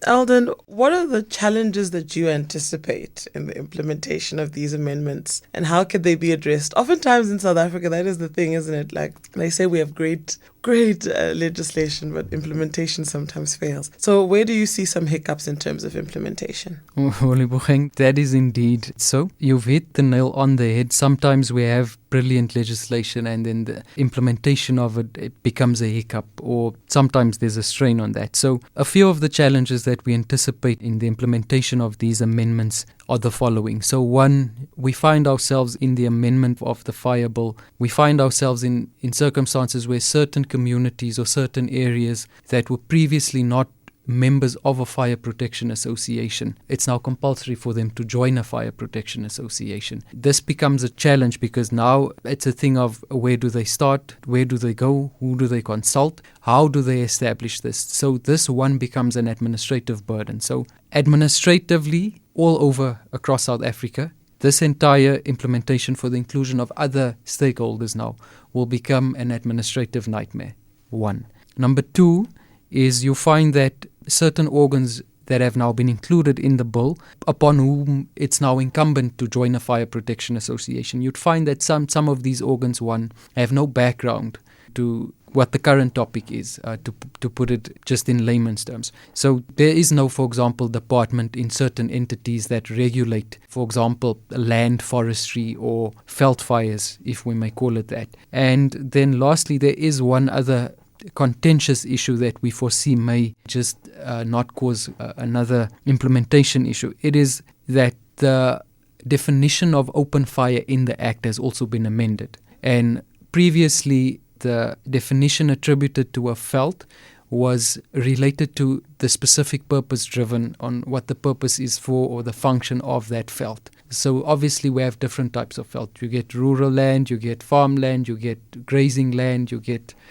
Eldon, what are the challenges that you anticipate in the implementation of these amendments, and how could they be addressed? Oftentimes in South Africa, that is the thing, isn't it? Like they say we have great legislation, but implementation sometimes fails. So where do you see some hiccups in terms of implementation? That is indeed so. You've hit the nail on the head. Sometimes we have brilliant legislation and then the implementation of it becomes a hiccup, or sometimes there's a strain on that. So a few of the challenges that we anticipate in the implementation of these amendments are the following. So one, we find ourselves in the amendment of the fire bill. We find ourselves in circumstances where certain communities or certain areas that were previously not members of a fire protection association, it's now compulsory for them to join a fire protection association. This becomes a challenge because now it's a thing of where do they start, where do they go, who do they consult, how do they establish this? So this one becomes an administrative burden. So administratively, all over across South Africa, this entire implementation for the inclusion of other stakeholders now will become an administrative nightmare. One. Number two is you find that certain organs that have now been included in the bill, upon whom it's now incumbent to join a fire protection association, you'd find that some of these organs, one, have no background to what the current topic is, to put it just in layman's terms. So there is no, for example, department in certain entities that regulate, for example, land forestry or veld fires, if we may call it that. And then lastly, there is one other contentious issue that we foresee may just not cause another implementation issue. It is that the definition of open fire in the Act has also been amended. And previously, the definition attributed to a veld was related to the specific purpose driven on what the purpose is for or the function of that veld. So obviously we have different types of veld. You get rural land, you get farmland, you get grazing land,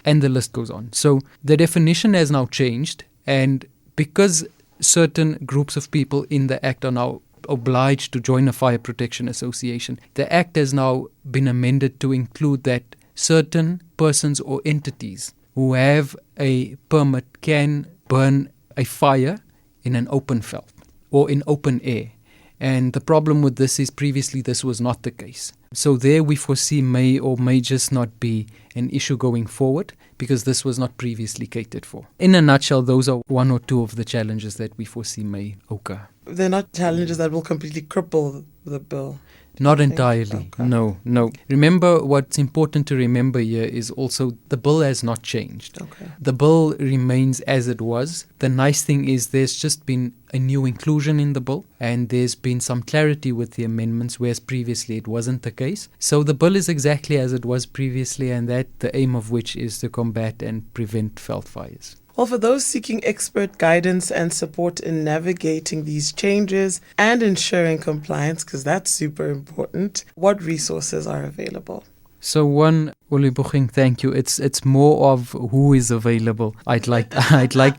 and the list goes on. So the definition has now changed, and because certain groups of people in the Act are now obliged to join a fire protection association, the Act has now been amended to include that certain persons or entities who have a permit can burn a fire in an open veld or in open air. And the problem with this is previously this was not the case. So there we foresee may or may just not be an issue going forward because this was not previously catered for. In a nutshell, those are one or two of the challenges that we foresee may occur. They're not challenges that will completely cripple the bill. Not entirely. Okay. No. Remember, what's important to remember here is also the bill has not changed. Okay. The bill remains as it was. The nice thing is there's just been a new inclusion in the bill and there's been some clarity with the amendments, whereas previously it wasn't the case. So the bill is exactly as it was previously, and that the aim of which is to combat and prevent veld fires. Well, for those seeking expert guidance and support in navigating these changes and ensuring compliance, because that's super important, what resources are available? So one, Olubuching, thank you. It's more of who is available. I'd like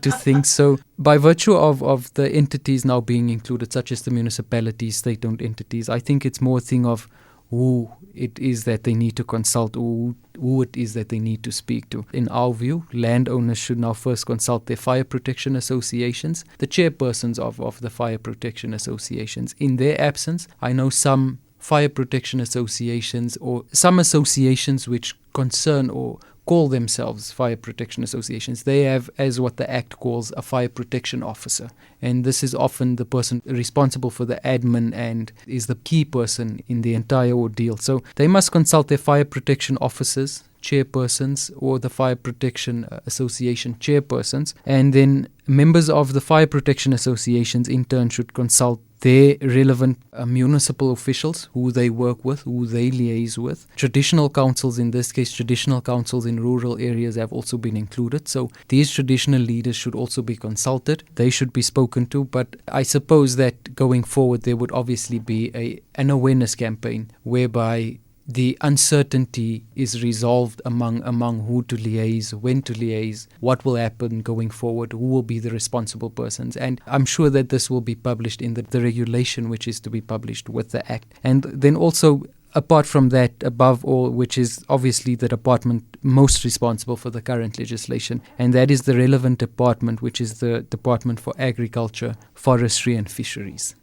to think so. By virtue of the entities now being included, such as the municipalities, state-owned entities, I think it's more a thing of who it is that they need to consult, or who it is that they need to speak to. In our view, landowners should now first consult their fire protection associations, the chairpersons of the fire protection associations. In their absence, I know some fire protection associations or some associations which concern or call themselves fire protection associations. They have, as what the Act calls, a fire protection officer. And this is often the person responsible for the admin and is the key person in the entire ordeal. So they must consult their fire protection officers, chairpersons, or the fire protection association chairpersons. And then members of the fire protection associations in turn should consult their relevant municipal officials who they work with, who they liaise with. Traditional councils, in this case, traditional councils in rural areas have also been included. So these traditional leaders should also be consulted. They should be spoken to. But I suppose that going forward, there would obviously be an awareness campaign whereby the uncertainty is resolved among who to liaise, when to liaise, what will happen going forward, who will be the responsible persons. And I'm sure that this will be published in the regulation which is to be published with the Act. And then also apart from that, above all, which is obviously the department most responsible for the current legislation, and that is the relevant department, which is the Department for Agriculture, Forestry and Fisheries.